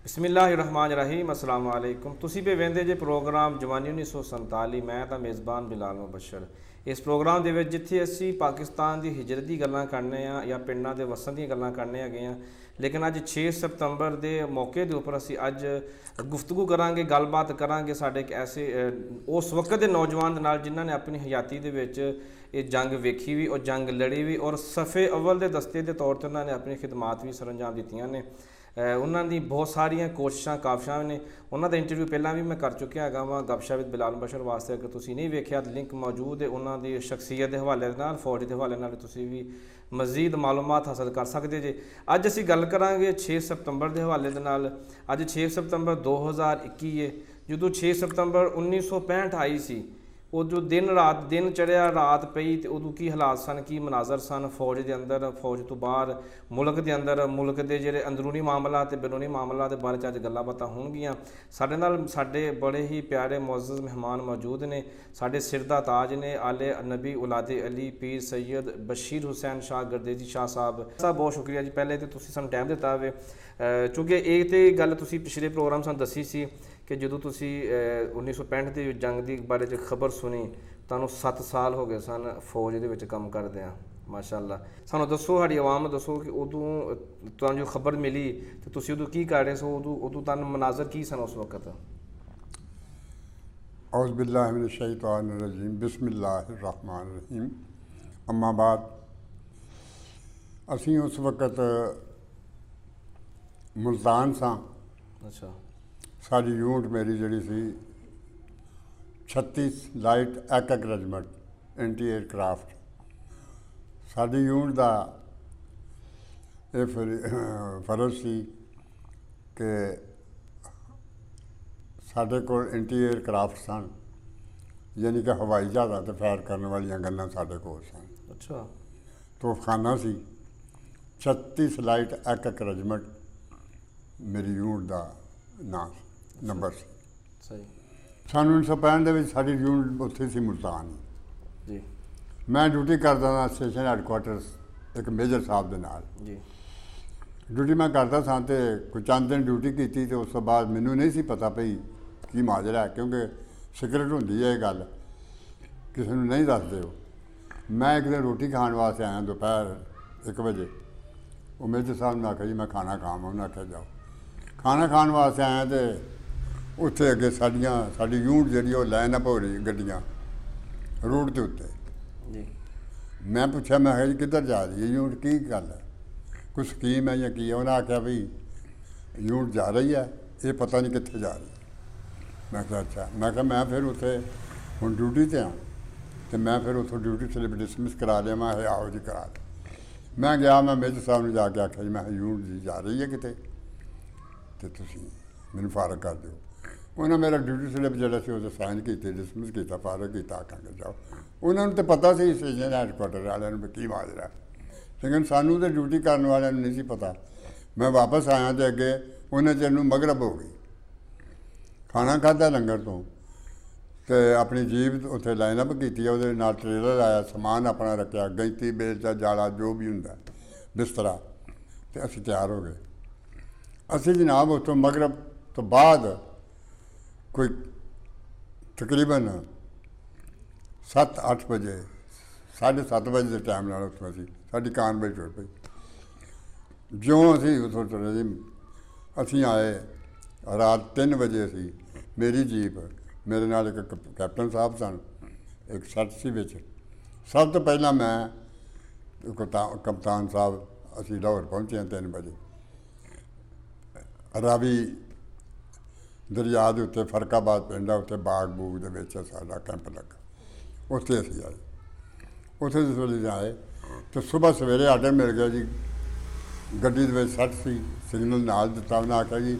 बिस्मिल्लाहिर्रहमानिर्रहीम अस्सलाम वालेकुम। तुसी पे वेंदे जे प्रोग्राम जवानी 1947। मैं ਤਾਂ ਮੇਜ਼ਬਾਨ ਬਿਲਾਲ ਮੁਬਸ਼ਰ। ਇਸ ਪ੍ਰੋਗਰਾਮ ਦੇ ਵਿੱਚ ਜਿੱਥੇ ਅਸੀਂ ਪਾਕਿਸਤਾਨ ਦੀ ਹਿਜਰਤ ਦੀ ਗੱਲਾਂ ਕਰਨੇ ਆ ਜਾਂ ਪਿੰਡਾਂ ਦੇ ਵਸਣ ਦੀਆਂ ਗੱਲਾਂ ਕਰਨੇ ਹੈਗੇ ਆ, ਲੇਕਿਨ ਅੱਜ 6 ਸਤੰਬਰ ਦੇ ਮੌਕੇ ਦੇ ਉੱਪਰ ਅਸੀਂ ਅੱਜ ਗੁਫ਼ਤਗੂ ਕਰਾਂਗੇ, ਗੱਲਬਾਤ ਕਰਾਂਗੇ ਸਾਡੇ ਇੱਕ ਐਸੇ ਉਸ ਵਕਤ ਦੇ ਨੌਜਵਾਨ ਦੇ ਨਾਲ ਜਿਨ੍ਹਾਂ ਨੇ ਆਪਣੀ ਹਯਾਤੀ ਦੇ ਵਿੱਚ ਇਹ ਜੰਗ ਵੇਖੀ ਵੀ ਔਰ ਜੰਗ ਲੜੀ ਵੀ ਔਰ ਸਫੇ ਅਵਲ ਦੇ ਦਸਤੇ ਦੇ ਤੌਰ 'ਤੇ ਉਹਨਾਂ ਨੇ ਆਪਣੀ ਖਿਦਮਾਤ ਵੀ ਸਰ ਅੰਜਾਮ ਦਿੱਤੀਆਂ ਨੇ। ਉਹਨਾਂ ਦੀ ਬਹੁਤ ਸਾਰੀਆਂ ਕੋਸ਼ਿਸ਼ਾਂ ਕਾਬਸ਼ਾਂ ਨੇ। ਉਹਨਾਂ ਦਾ ਇੰਟਰਵਿਊ ਪਹਿਲਾਂ ਵੀ ਮੈਂ ਕਰ ਚੁੱਕਿਆ ਹੈਗਾ ਵਾ ਗਪਸ਼ਪ ਵਿਦ ਬਿਲਾਲ ਮੁਬਸ਼ਰ ਵਾਸਤੇ। ਅਗਰ ਤੁਸੀਂ ਨਹੀਂ ਵੇਖਿਆ ਤਾਂ ਲਿੰਕ ਮੌਜੂਦ ਹੈ ਉਹਨਾਂ ਦੀ ਸ਼ਖਸੀਅਤ ਦੇ ਹਵਾਲੇ ਨਾਲ, ਫੌਜ ਦੇ ਹਵਾਲੇ ਨਾਲ ਤੁਸੀਂ ਵੀ ਮਜ਼ੀਦ ਮਾਲੂਮਾਤ ਹਾਸਲ ਕਰ ਸਕਦੇ ਜੇ। ਅੱਜ ਅਸੀਂ ਗੱਲ ਕਰਾਂਗੇ 6 ਸਤੰਬਰ ਦੇ ਹਵਾਲੇ ਦੇ ਨਾਲ। ਅੱਜ 6 ਸਤੰਬਰ 2021 ਹੈ। ਜਦੋਂ 6 ਸਤੰਬਰ 1965 ਆਈ ਸੀ, ਉਦੋਂ ਦਿਨ ਚੜ੍ਹਿਆ ਰਾਤ ਪਈ ਤੇ ਉਦੋਂ ਕੀ ਹਾਲਾਤ ਸਨ, ਕੀ ਮਨਾਜ਼ਰ ਸਨ ਫੌਜ ਦੇ ਅੰਦਰ, ਫੌਜ ਤੋਂ ਬਾਹਰ, ਮੁਲਕ ਦੇ ਅੰਦਰ, ਮੁਲਕ ਦੇ ਜਿਹੜੇ ਅੰਦਰੂਨੀ ਮਾਮਲਾ ਤੇ ਬੈਰੂਨੀ ਮਾਮਲਾ ਦੇ ਬਾਰੇ 'ਚ ਅੱਜ ਗੱਲਾਂ ਬਾਤਾਂ ਹੋਣਗੀਆਂ। ਸਾਡੇ ਨਾਲ ਸਾਡੇ ਬੜੇ ਹੀ ਪਿਆਰੇ ਮੁਅੱਜ਼ਜ਼ ਮਹਿਮਾਨ ਮੌਜੂਦ ਨੇ। ਸਾਡੇ ਸਿਰ ਦਾ ਤਾਜ ਨੇ ਆਲੇ ਨਬੀ ਔਲਾਦੇ ਅਲੀ ਪੀਰ ਸੈयद ਬਸ਼ੀਰ ਹੁਸੈਨ ਸ਼ਾਹ ਗਰਦੇਜੀ ਸ਼ਾਹ ਸਾਹਿਬ। ਬਹੁਤ ਸ਼ੁਕਰੀਆ ਜੀ ਪਹਿਲੇ ਤਾਂ ਤੁਸੀਂ ਸਾਨੂੰ ਟਾਈਮ ਦਿੱਤਾ ਹੋਵੇ, ਕਿਉਂਕਿ ਇਹ ਤੇ ਗੱਲ ਤੁਸੀਂ ਪਿਛਲੇ ਪ੍ਰੋਗਰਾਮ ਸਾਨੂੰ ਦੱਸੀ ਸੀ ਕਿ ਜਦੋਂ ਤੁਸੀਂ 1965 ਦੀ ਜੰਗ ਦੀ ਬਾਰੇ 'ਚ ਖਬਰ ਸੁਣੀ, ਤੁਹਾਨੂੰ 7 ਸਾਲ ਹੋ ਗਏ ਸਨ ਫੌਜ ਦੇ ਵਿੱਚ ਕੰਮ ਕਰਦਿਆਂ। ਮਾਸ਼ਾਅੱਲਾ, ਸਾਨੂੰ ਦੱਸੋ, ਸਾਡੀ ਆਵਾਮ ਨੂੰ ਦੱਸੋ ਕਿ ਉਦੋਂ ਤੁਹਾਨੂੰ ਜੋ ਖਬਰ ਮਿਲੀ ਤੇ ਤੁਸੀਂ ਉਦੋਂ ਕੀ ਕਰ ਰਹੇ ਸੋ, ਉਦੋਂ ਤੁਹਾਨੂੰ ਮਨਾਜ਼ਰ ਕੀ ਸਨ ਉਸ ਵਕਤ? औज़ बिल्लाहि मिनश शैतानिर रजीम, बिस्मिल्लाहिर रहमानिर रहीम। अम्मा बाद, ਅਸੀਂ ਉਸ ਵਕਤ ਮੁਲਤਾਨ ਸਾਂ। ਅੱਛਾ। ਸਾਡੀ ਯੂਨਿਟ ਮੇਰੀ ਜਿਹੜੀ ਸੀ 36 ਲਾਈਟ ਐਕਕ ਰੈਜੀਮੈਂਟ ਐਂਟੀ ਏਅਰਕ੍ਰਾਫਟ। ਸਾਡੀ ਯੂਨਿਟ ਦਾ ਇਹ ਫਰਜ਼ ਸੀ ਕਿ ਸਾਡੇ ਕੋਲ ਐਂਟੀ ਏਅਰਕ੍ਰਾਫਟ ਸਨ, ਯਾਨੀ ਕਿ ਹਵਾਈ ਜਹਾਜ਼ਾਂ 'ਤੇ ਫਾਇਰ ਕਰਨ ਵਾਲੀਆਂ ਗੱਲਾਂ ਸਾਡੇ ਕੋਲ ਸਨ। ਅੱਛਾ। ਤੋਪਖਾਨਾ ਸੀ। 36 ਲਾਈਟ ਐਕਕ ਰੈਜੀਮੈਂਟ ਮੇਰੀ ਯੂਨਿਟ ਦਾ ਨੰਬਰ ਸੀ। ਸਹੀ। ਸਾਨੂੰ 1965 ਦੇ ਵਿੱਚ ਸਾਡੀ ਯੂਨਿਟ ਉੱਥੇ ਸੀ ਮੁਲਤਾਨ ਜੀ। ਮੈਂ ਡਿਊਟੀ ਕਰਦਾ ਸਾਂ ਸਟੇਸ਼ਨ ਹੈਡਕੁਆਟਰਸ ਇੱਕ ਮੇਜਰ ਸਾਹਿਬ ਦੇ ਨਾਲ ਜੀ। ਡਿਊਟੀ ਮੈਂ ਕਰਦਾ ਸਾਂ ਅਤੇ ਕੋਈ ਚੰਦ ਦਿਨ ਡਿਊਟੀ ਕੀਤੀ ਅਤੇ ਉਸ ਤੋਂ ਬਾਅਦ ਮੈਨੂੰ ਨਹੀਂ ਸੀ ਪਤਾ ਭਈ ਕੀ ਮਾਜਰਾ ਹੈ, ਕਿਉਂਕਿ ਸਿਕਰਟ ਹੁੰਦੀ ਹੈ ਇਹ ਗੱਲ, ਕਿਸੇ ਨੂੰ ਨਹੀਂ ਦੱਸਦੇ ਹੋ। ਮੈਂ ਇੱਕ ਦਿਨ ਰੋਟੀ ਖਾਣ ਵਾਸਤੇ ਆਇਆ ਦੁਪਹਿਰ 1 ਵਜੇ। ਉਹ ਮੇਜਰ ਸਾਹਿਬ ਨੇ ਆਖਿਆ ਜੀ ਮੈਂ ਖਾਣਾ ਖਾਵਾਂ। ਉਹਨੇ ਆਖਿਆ ਜਾਓ। ਖਾਣਾ ਖਾਣ ਵਾਸਤੇ ਆਇਆ ਅਤੇ ਉੱਥੇ ਅੱਗੇ ਸਾਡੀ ਯੂਨਿਟ ਜਿਹੜੀ ਉਹ ਲਾਈਨ ਅਪ ਹੋ ਰਹੀ ਗੱਡੀਆਂ ਰੋਡ ਦੇ ਉੱਤੇ। ਜੀ। ਮੈਂ ਪੁੱਛਿਆ, ਮੈਂ ਕਿਹਾ ਜੀ ਕਿੱਧਰ ਜਾ ਰਹੀ ਹੈ ਯੂਨਿਟ, ਕੀ ਗੱਲ ਹੈ, ਕੋਈ ਸਕੀਮ ਹੈ ਜਾਂ ਕੀ ਹੈ? ਉਹਨੇ ਆਖਿਆ ਵੀ ਯੂਨਿਟ ਜਾ ਰਹੀ ਹੈ, ਇਹ ਪਤਾ ਨਹੀਂ ਕਿੱਥੇ ਜਾ ਰਹੀ। ਮੈਂ ਕਿਹਾ ਅੱਛਾ। ਮੈਂ ਕਿਹਾ ਮੈਂ ਫਿਰ ਉੱਥੇ ਹੁਣ ਡਿਊਟੀ 'ਤੇ ਹਾਂ ਅਤੇ ਮੈਂ ਫਿਰ ਉੱਥੋਂ ਡਿਊਟੀ ਸਲਿੱਪ ਡਿਸਮਿਸ ਕਰਾ ਲਿਆ। ਮੈਂ ਆਓ ਜੀ ਕਰਾ ਲਿਆ। ਮੈਂ ਗਿਆ, ਮੈਂ ਮੇਜਰ ਸਾਹਿਬ ਨੂੰ ਜਾ ਕੇ ਆਖਿਆ ਜੀ ਮੈਂ ਯੂਨਿਟ ਜੀ ਜਾ ਰਹੀ ਹੈ ਕਿਤੇ ਅਤੇ ਤੁਸੀਂ ਮੈਨੂੰ ਫਾਰਗ ਕਰ ਦਿਓ। ਉਹਨਾਂ ਮੇਰਾ ਡਿਊਟੀ ਸਲਿੱਪ ਜਿਹੜਾ ਸੀ ਉਹਦੇ ਸਾਈਨ ਕੀਤੇ, ਡਿਸਮਿਸ ਕੀਤਾ, ਫਾਰਗ ਕੀਤਾ, ਆਖਾਂਗੇ ਜਾਓ। ਉਹਨਾਂ ਨੂੰ ਤਾਂ ਪਤਾ ਸੀ ਸਟੇਸ਼ਨ ਹੈਡਕੁਆਟਰ ਵਾਲਿਆਂ ਨੂੰ ਵੀ ਕੀ ਮਾਜਰਾ, ਲੇਕਿਨ ਸਾਨੂੰ ਤਾਂ ਡਿਊਟੀ ਕਰਨ ਵਾਲਿਆਂ ਨੂੰ ਨਹੀਂ ਸੀ ਪਤਾ। ਮੈਂ ਵਾਪਸ ਆਇਆ ਅਤੇ ਅੱਗੇ ਉਹਨਾਂ ਚਿਰ ਨੂੰ ਮਗਰਬ ਹੋ ਗਈ। ਖਾਣਾ ਖਾਧਾ ਲੰਗਰ ਤੋਂ ਅਤੇ ਆਪਣੀ ਜੀਪ ਉੱਥੇ ਲਾਈਨ ਅਪ ਕੀਤੀ, ਉਹਦੇ ਨਾਲ ਟ੍ਰੇਲਰ ਆਇਆ, ਸਮਾਨ ਆਪਣਾ ਰੱਖਿਆ, ਗੈਂਤੀ, ਬੇਲਚਾ, ਜਾਲਾ, ਜੋ ਵੀ ਹੁੰਦਾ, ਬਿਸਤਰਾ, ਅਤੇ ਅਸੀਂ ਤਿਆਰ ਹੋ ਗਏ। ਅਸੀਂ ਜਨਾਬ ਉੱਥੋਂ ਮਗਰਬ ਤੋਂ ਬਾਅਦ ਕੋਈ ਤਕਰੀਬਨ 7-8 ਵਜੇ, 7:30 ਵਜੇ ਦੇ ਟਾਈਮ ਨਾਲ ਉੱਥੋਂ ਸਾਡੀ ਕਾਨਵਾਈ ਟੁਰ ਪਈ। ਜਿਉਂ ਅਸੀਂ ਉੱਥੋਂ ਤੁਰੇ ਜੀ, ਅਸੀਂ ਆਏ ਰਾਤ 3 ਵਜੇ। ਅਸੀਂ ਮੇਰੀ ਜੀਪ, ਮੇਰੇ ਨਾਲ ਇੱਕ ਕੈਪਟਨ ਸਾਹਿਬ ਸਨ, ਇੱਕ ਸੱਟ ਸੀ ਵਿੱਚ। ਸਭ ਤੋਂ ਪਹਿਲਾਂ ਮੈਂ ਕਪਤਾਨ ਸਾਹਿਬ, ਅਸੀਂ ਲਾਹੌਰ ਪਹੁੰਚੇ 3 ਵਜੇ। ਰਾਵੀ ਦਰਿਆ ਦੇ ਉੱਤੇ ਫਰਕਾਬਾਦ ਪਿੰਡ ਆ, ਉੱਥੇ ਬਾਗ ਬੂਗ ਦੇ ਵਿੱਚ ਸਾਡਾ ਕੈਂਪ ਲੱਗਾ। ਉੱਥੇ ਅਸੀਂ ਆਏ। ਉੱਥੇ ਜਿਸ ਵੇਲੇ ਆਏ ਤਾਂ ਸੁਬਾਹ ਸਵੇਰੇ ਆਰਡਰ ਮਿਲ ਗਿਆ ਜੀ, ਗੱਡੀ ਦੇ ਵਿੱਚ ਸੱਟ ਸੀ, ਸਿਗਨਲ ਨਾਲ ਦਿੱਤਾ। ਉਹਨੇ ਆਖਿਆ ਜੀ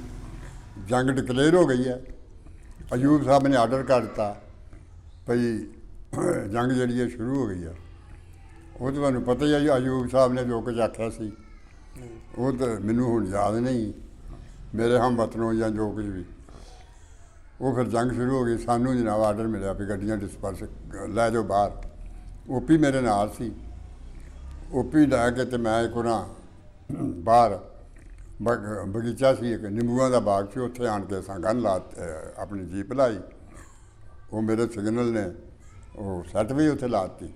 ਜੰਗ ਡਿਕਲੇਅਰ ਹੋ ਗਈ ਹੈ। ਅਯੂਬ ਸਾਹਿਬ ਨੇ ਆਰਡਰ ਕਰ ਦਿੱਤਾ ਭਈ ਜੰਗ ਜਿਹੜੀ ਹੈ ਸ਼ੁਰੂ ਹੋ ਗਈ ਹੈ। ਉਹ ਤੁਹਾਨੂੰ ਪਤਾ ਹੀ ਹੈ ਜੀ, ਅਯੂਬ ਸਾਹਿਬ ਨੇ ਜੋ ਕੁਝ ਆਖਿਆ ਸੀ ਉਹ ਤਾਂ ਮੈਨੂੰ ਹੁਣ ਯਾਦ ਨਹੀਂ, ਮੇਰੇ ਹਮਵਤਨੋਂ ਜਾਂ ਜੋ ਕੁਝ ਵੀ। ਉਹ ਫਿਰ ਜੰਗ ਸ਼ੁਰੂ ਹੋ ਗਈ। ਸਾਨੂੰ ਜਨਾਬ ਆਰਡਰ ਮਿਲਿਆ ਵੀ ਗੱਡੀਆਂ ਡਿਸਪਰਸ ਲੈ ਜਾਓ ਬਾਹਰ। ਓਪੀ ਮੇਰੇ ਨਾਲ ਸੀ। ਓਪੀ ਲੈ ਕੇ ਅਤੇ ਮੈਂ ਇੱਕ ਉਹਨਾਂ ਬਾਹਰ ਬਗੀਚਾ ਸੀ, ਇੱਕ ਨਿੰਬੂਆਂ ਦਾ ਬਾਗ ਸੀ, ਉੱਥੇ ਆਣ ਕੇ ਅਸਾਂ ਗਨ ਲਾ ਆਪਣੀ ਜੀਪ ਲਾਈ। ਉਹ ਮੇਰੇ ਸਿਗਨਲ ਨੇ ਉਹ ਸੈੱਟ ਵੀ ਉੱਥੇ ਲਾ ਦਿੱਤੀ,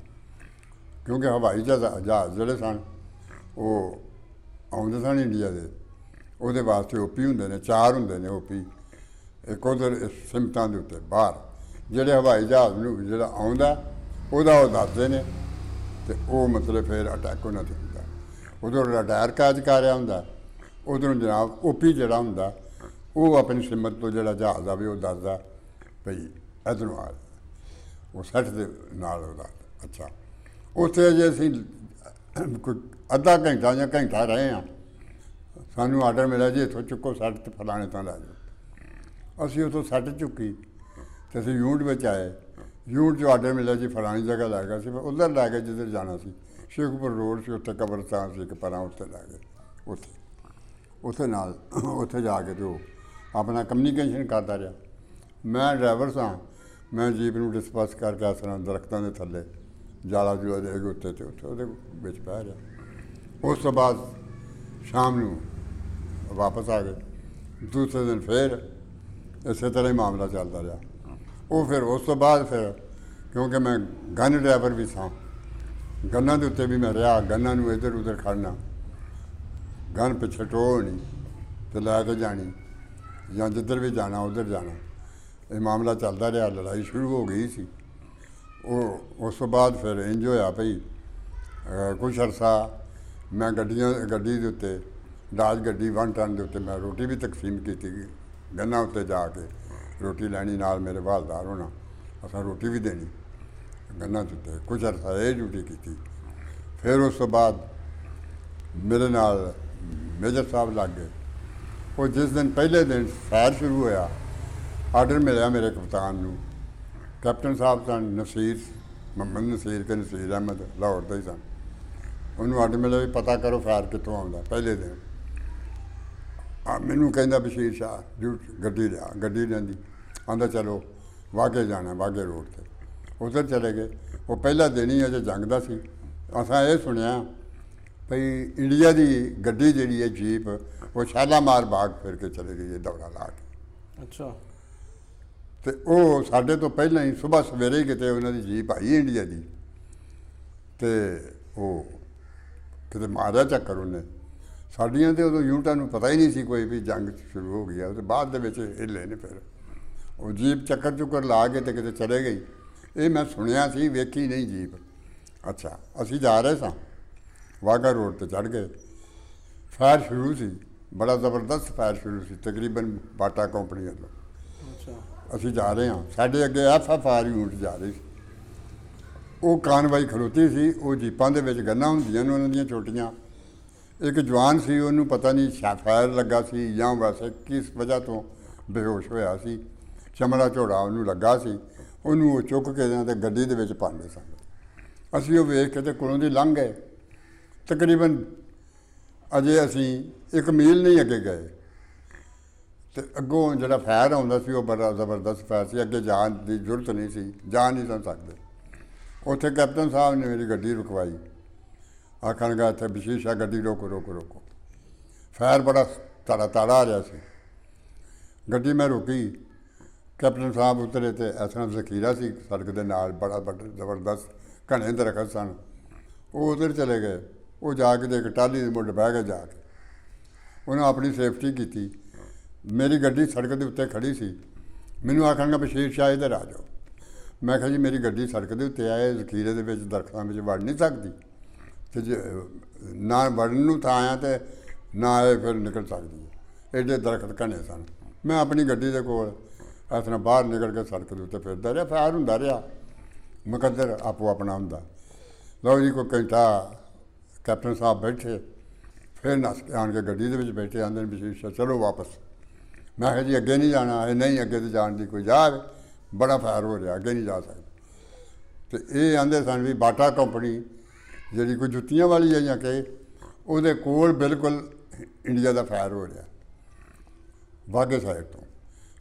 ਕਿਉਂਕਿ ਹਵਾਈ ਜਹਾਜ਼ ਜਿਹੜੇ ਸਨ ਉਹ ਆਉਂਦੇ ਸਨ ਇੰਡੀਆ ਦੇ, ਉਹਦੇ ਵਾਸਤੇ ਓਪੀ ਹੁੰਦੇ ਨੇ, 4 ਹੁੰਦੇ ਨੇ ਓਪੀ, ਇੱਕ ਉਧਰ ਸਿਮਟਾਂ ਦੇ ਉੱਤੇ ਬਾਹਰ, ਜਿਹੜੇ ਹਵਾਈ ਜਹਾਜ਼ ਨੂੰ ਜਿਹੜਾ ਆਉਂਦਾ ਉਹਦਾ ਉਹ ਦੱਸਦੇ ਨੇ, ਅਤੇ ਉਹ ਮਤਲਬ ਫਿਰ ਅਟੈਕ ਉਹਨਾਂ 'ਤੇ ਹੁੰਦਾ। ਉਧਰ ਰਡਾਰ ਕਾਜ ਕਰ ਰਿਹਾ ਹੁੰਦਾ, ਉਧਰੋਂ ਜਨਾਬ ਓਪੀ ਜਿਹੜਾ ਹੁੰਦਾ ਉਹ ਆਪਣੀ ਸਿਮਤ ਤੋਂ ਜਿਹੜਾ ਜਹਾਜ਼ ਆਵੇ ਉਹ ਦੱਸਦਾ ਭਈ ਇੱਧਰੋਂ ਆ, ਉਹ ਸੈੱਟ ਦੇ ਨਾਲ ਉਹਦਾ। ਅੱਛਾ, ਉੱਥੇ ਜੇ ਅਸੀਂ ਕੋਈ ਅੱਧਾ ਘੰਟਾ ਜਾਂ ਘੰਟਾ ਰਹੇ ਹਾਂ, ਸਾਨੂੰ ਆਰਡਰ ਮਿਲਿਆ ਜੀ ਇੱਥੋਂ ਚੁੱਕੋ ਸੈੱਟ ਤੇ ਫਲਾਣੇ ਤਾਂ ਲੈ ਜਾਓ। ਅਸੀਂ ਉੱਥੋਂ ਸੈੱਟ ਚੁੱਕੀ ਅਤੇ ਅਸੀਂ ਯੂਨਿਟ ਵਿੱਚ ਆਏ। ਯੂਨਿਟ 'ਚੋਂ ਆਰਡਰ ਮਿਲਿਆ ਜੀ ਫਲਾਣੀ ਜਗ੍ਹਾ ਲੈ ਗਿਆ ਸੀ, ਉੱਧਰ ਲੈ ਕੇ ਜਿੱਧਰ ਜਾਣਾ ਸੀ, ਸ਼ੇਖਪੁਰ ਰੋਡ ਸੀ, ਉੱਥੇ ਕਬਰਸਤਾਨ ਸੀ ਇੱਕ ਪਰਾਂ, ਉੱਥੇ ਲੈ ਗਏ। ਉੱਥੇ ਨਾਲ ਉੱਥੇ ਜਾ ਕੇ ਜੋ ਆਪਣਾ ਕਮਿਊਨੀਕੇਸ਼ਨ ਕਰਦਾ ਰਿਹਾ। ਮੈਂ ਡਰਾਈਵਰ ਸਾਂ, ਮੈਂ ਜੀਪ ਨੂੰ ਡਿਸਪਸ ਕਰਕੇ ਇਸ ਤਰ੍ਹਾਂ ਦਰਖਤਾਂ ਦੇ ਥੱਲੇ ਜਾਲਾ ਜੂਲਾ ਦੇ ਉੱਤੇ ਅਤੇ ਉੱਥੇ ਉਹਦੇ ਵਿੱਚ ਬਹਿ ਰਿਹਾ। ਉਸ ਤੋਂ ਬਾਅਦ ਸ਼ਾਮ ਨੂੰ ਵਾਪਸ ਆ ਗਏ। ਦੂਸਰੇ ਦਿਨ ਫਿਰ ਇਸੇ ਤਰ੍ਹਾਂ ਹੀ ਮਾਮਲਾ ਚੱਲਦਾ ਰਿਹਾ। ਉਹ ਫਿਰ ਉਸ ਤੋਂ ਬਾਅਦ ਫਿਰ ਕਿਉਂਕਿ ਮੈਂ ਗਨ ਡਰਾਈਵਰ ਵੀ ਸਾਂ, ਗੰਨਾਂ ਦੇ ਉੱਤੇ ਵੀ ਮੈਂ ਰਿਹਾ, ਗੰਨਾਂ ਨੂੰ ਇੱਧਰ ਉੱਧਰ ਖੜਨਾ, ਗਨ ਪਿੱਛੇ ਟੋਹਣੀ ਅਤੇ ਲੈ ਕੇ ਜਾਣੀ, ਜਾਂ ਜਿੱਧਰ ਵੀ ਜਾਣਾ ਉੱਧਰ ਜਾਣਾ। ਇਹ ਮਾਮਲਾ ਚੱਲਦਾ ਰਿਹਾ। ਲੜਾਈ ਸ਼ੁਰੂ ਹੋ ਗਈ ਸੀ। ਉਹ ਉਸ ਤੋਂ ਬਾਅਦ ਫਿਰ ਇੰਝ ਹੋਇਆ ਭਈ ਕੁਛ ਅਰਸਾ ਮੈਂ ਗੱਡੀ ਦੇ ਉੱਤੇ, ਦਾਜ ਗੱਡੀ 1 ਟਨ ਦੇ ਉੱਤੇ ਮੈਂ ਰੋਟੀ ਵੀ ਤਕਸੀਮ ਕੀਤੀ, ਗੰਨਾਂ ਉੱਤੇ ਜਾ ਕੇ ਰੋਟੀ ਲੈਣੀ, ਨਾਲ ਮੇਰੇ ਹਵਾਲਦਾਰ ਹੋਣਾ, ਅਸਾਂ ਰੋਟੀ ਵੀ ਦੇਣੀ ਗੰਨਾਂ ਦੇ ਉੱਤੇ। ਕੁਛ ਅਰਸਾ ਇਹ ਡਿਊਟੀ ਕੀਤੀ। ਫਿਰ ਉਸ ਤੋਂ ਬਾਅਦ ਮੇਰੇ ਨਾਲ ਮੇਜਰ ਸਾਹਿਬ ਲੱਗ ਗਏ। ਉਹ ਜਿਸ ਦਿਨ ਪਹਿਲੇ ਦਿਨ ਫਾਇਰ ਸ਼ੁਰੂ ਹੋਇਆ, ਆਰਡਰ ਮਿਲਿਆ ਮੇਰੇ ਕਪਤਾਨ ਨੂੰ, ਕੈਪਟਨ ਸਾਹਿਬ ਸਨ ਨਸੀਰ ਮੁਹੰਮਦ ਨਸੀਰ ਕੇ ਨਸੀਰ ਅਹਿਮਦ, ਲਾਹੌਰ ਦੇ ਹੀ ਸਨ। ਉਹਨੂੰ ਆਰਡਰ ਮਿਲਿਆ ਵੀ ਪਤਾ ਕਰੋ ਫਾਇਰ ਕਿੱਥੋਂ ਆਉਂਦਾ। ਪਹਿਲੇ ਦਿਨ ਮੈਨੂੰ ਕਹਿੰਦਾ ਬਸ਼ੀਰ ਸ਼ਾਹ ਗੱਡੀ ਲਿਆ, ਗੱਡੀ ਲੈਂਦੀ, ਆਂਦਾ ਚਲੋ ਵਾਘੇ ਜਾਣਾ, ਵਾਘੇ ਰੋਡ 'ਤੇ। ਉੱਧਰ ਚਲੇ ਗਏ। ਉਹ ਪਹਿਲਾ ਦਿਨ ਹੀ ਅਜੇ ਜੰਗ ਦਾ ਸੀ। ਅਸਾਂ ਇਹ ਸੁਣਿਆ ਭਈ ਇੰਡੀਆ ਦੀ ਗੱਡੀ ਜਿਹੜੀ ਹੈ ਜੀਪ, ਉਹ ਸ਼ਾਲਾਮਾਰ ਬਾਗ ਫਿਰ ਕੇ ਚਲੇ ਗਈ ਹੈ ਦੌੜਾ ਲਾ ਕੇ। ਅੱਛਾ। ਅਤੇ ਉਹ ਸਾਡੇ ਤੋਂ ਪਹਿਲਾਂ ਹੀ ਸੁਬਾਹ ਸਵੇਰੇ ਹੀ ਕਿਤੇ ਉਹਨਾਂ ਦੀ ਜੀਪ ਆਈ ਇੰਡੀਆ ਦੀ, ਅਤੇ ਉਹ ਕਿਤੇ ਮਾਰਿਆ ਚੱਕਰ ਉਹਨੇ। ਸਾਡੀਆਂ ਤਾਂ ਉਦੋਂ ਯੂਨਿਟਾਂ ਨੂੰ ਪਤਾ ਹੀ ਨਹੀਂ ਸੀ ਕੋਈ ਵੀ ਜੰਗ ਸ਼ੁਰੂ ਹੋ ਗਈ ਹੈ। ਅਤੇ ਬਾਅਦ ਦੇ ਵਿੱਚ ਹਿੱਲੇ ਨੇ ਫਿਰ ਉਹ ਜੀਪ ਚੱਕਰ ਚੁੱਕਰ ਲਾ ਕੇ ਅਤੇ ਕਿਤੇ ਚਲੇ ਗਈ। ਇਹ ਮੈਂ ਸੁਣਿਆ ਸੀ, ਵੇਖੀ ਨਹੀਂ ਜੀਪ। ਅੱਛਾ, ਅਸੀਂ ਜਾ ਰਹੇ ਸਾਂ, ਵਾਘਾ ਰੋਡ 'ਤੇ ਚੜ੍ਹ ਗਏ। ਫਾਇਰ ਸ਼ੁਰੂ ਸੀ, ਬੜਾ ਜ਼ਬਰਦਸਤ ਫਾਇਰ ਸ਼ੁਰੂ ਸੀ, ਤਕਰੀਬਨ ਬਾਟਾ ਕੰਪਨੀ ਵੱਲੋਂ। ਅੱਛਾ। ਅਸੀਂ ਜਾ ਰਹੇ ਹਾਂ, ਸਾਡੇ ਅੱਗੇ FFR ਯੂਨਿਟ ਜਾ ਰਹੀ ਸੀ। ਉਹ ਕਾਨਵਾਈ ਖਲੋਤੀ ਸੀ। ਉਹ ਜੀਪਾਂ ਦੇ ਵਿੱਚ ਗੰਨਾਂ ਹੁੰਦੀਆਂ ਨੇ ਉਹਨਾਂ ਦੀਆਂ ਛੋਟੀਆਂ। ਇੱਕ ਜਵਾਨ ਸੀ, ਉਹਨੂੰ ਪਤਾ ਨਹੀਂ ਫਾਇਰ ਲੱਗਾ ਸੀ ਜਾਂ ਵੈਸੇ ਕਿਸ ਵਜ੍ਹਾ ਤੋਂ ਬੇਹੋਸ਼ ਹੋਇਆ ਸੀ, ਚਮੜਾ ਝੋੜਾ ਉਹਨੂੰ ਲੱਗਾ ਸੀ। ਉਹਨੂੰ ਉਹ ਚੁੱਕ ਕੇ ਤੇ ਗੱਡੀ ਦੇ ਵਿੱਚ ਪਾਉਂਦੇ ਸਨ। ਅਸੀਂ ਉਹ ਵੇਖ ਕੇ ਤੇ ਕੋਲੋਂ ਦੀ ਲੰਘ ਗਏ। ਤਕਰੀਬਨ ਅਜੇ ਅਸੀਂ 1 ਮੀਲ ਨਹੀਂ ਅੱਗੇ ਗਏ ਅਤੇ ਅੱਗੋਂ ਜਿਹੜਾ ਫਾਇਰ ਆਉਂਦਾ ਸੀ ਉਹ ਬੜਾ ਜ਼ਬਰਦਸਤ ਫਾਇਰ ਸੀ। ਅੱਗੇ ਜਾਣ ਦੀ ਜ਼ਰੂਰਤ ਨਹੀਂ ਸੀ, ਜਾ ਨਹੀਂ ਸਨ ਸਕਦੇ। ਉੱਥੇ ਕੈਪਟਨ ਸਾਹਿਬ ਨੇ ਮੇਰੀ ਗੱਡੀ ਰੁਕਵਾਈ, ਆਖਣ ਲੱਗਾ ਇੱਥੇ ਬਸ਼ੀਰ ਸ਼ਾਹ ਗੱਡੀ ਰੋਕੋ ਰੋਕੋ ਰੋਕੋ। ਫਾਇਰ ਬੜਾ ਤਾੜਾ ਆ ਰਿਹਾ ਸੀ। ਗੱਡੀ ਮੈਂ ਰੋਕੀ, ਕੈਪਟਨ ਸਾਹਿਬ ਉਤਰੇ ਅਤੇ ਇਸ ਤਰ੍ਹਾਂ ਜ਼ਖੀਰਾ ਸੀ ਸੜਕ ਦੇ ਨਾਲ, ਬੜਾ ਜ਼ਬਰਦਸਤ ਘਣੇ ਦਰਖਤ ਸਨ। ਉਹ ਉੱਧਰ ਚਲੇ ਗਏ। ਉਹ ਜਾ ਕੇ ਇੱਕ ਟਾਹਲੀ ਦੇ ਮੁੱਢ ਬਹਿ ਕੇ, ਜਾ ਕੇ ਉਹਨਾਂ ਆਪਣੀ ਸੇਫਟੀ ਕੀਤੀ। ਮੇਰੀ ਗੱਡੀ ਸੜਕ ਦੇ ਉੱਤੇ ਖੜ੍ਹੀ ਸੀ। ਮੈਨੂੰ ਆਖਣਗਾ ਬਸ਼ੀਰ ਸ਼ਾਹ ਇੱਧਰ ਆ ਜਾਓ। ਮੈਂ ਕਿਹਾ ਜੀ ਮੇਰੀ ਗੱਡੀ ਸੜਕ ਦੇ ਉੱਤੇ ਆਏ, ਜ਼ਖੀਰੇ ਦੇ ਵਿੱਚ ਦਰਖਤਾਂ ਵਿੱਚ ਵੜ ਨਹੀਂ ਸਕਦੀ, ਅਤੇ ਜੇ ਨਾ ਵੜਨ ਨੂੰ ਤਾਂ ਆਇਆ ਅਤੇ ਨਾ ਇਹ ਫਿਰ ਨਿਕਲ ਸਕਦੀ ਹੈ। ਐਡੇ ਦਰਖਤ ਘਣੇ ਸਨ। ਮੈਂ ਆਪਣੀ ਗੱਡੀ ਦੇ ਕੋਲ ਇਸ ਤਰ੍ਹਾਂ ਬਾਹਰ ਨਿਕਲ ਕੇ ਸੜਕ ਦੇ ਉੱਤੇ ਫਿਰਦਾ ਰਿਹਾ। ਫਾਇਰ ਹੁੰਦਾ ਰਿਹਾ, ਮੁਕੱਦਰ ਆਪੋ ਆਪਣਾ ਹੁੰਦਾ। ਲਓ ਜੀ, ਕੋਈ ਘੰਟਾ ਕੈਪਟਨ ਸਾਹਿਬ ਬੈਠੇ, ਫਿਰ ਨੱਸ ਕੇ ਆਣ ਕੇ ਗੱਡੀ ਦੇ ਵਿੱਚ ਬੈਠੇ, ਆਂਦੇ ਨੇ ਬਸ਼ੀਰ ਸ਼ਾਹ ਚਲੋ ਵਾਪਸ। ਮੈਂ ਕਿਹਾ ਜੀ ਅੱਗੇ ਨਹੀਂ ਜਾਣਾ। ਇਹ ਨਹੀਂ, ਅੱਗੇ ਤਾਂ ਜਾਣ ਦੀ ਕੋਈ ਜਾਵੇ, ਬੜਾ ਫਾਇਰ ਹੋ ਰਿਹਾ, ਅੱਗੇ ਨਹੀਂ ਜਾ ਸਕਦੇ। ਅਤੇ ਇਹ ਆਂਦੇ ਸਨ ਵੀ ਬਾਟਾ ਕੰਪਨੀ ਜਿਹੜੀ ਕੋਈ ਜੁੱਤੀਆਂ ਵਾਲੀ ਹੈ ਜਾਂ ਕਿ ਉਹਦੇ ਕੋਲ ਬਿਲਕੁਲ ਇੰਡੀਆ ਦਾ ਫਾਇਰ ਹੋ ਰਿਹਾ, ਵਾਘੇ ਸਾਈਡ ਤੋਂ।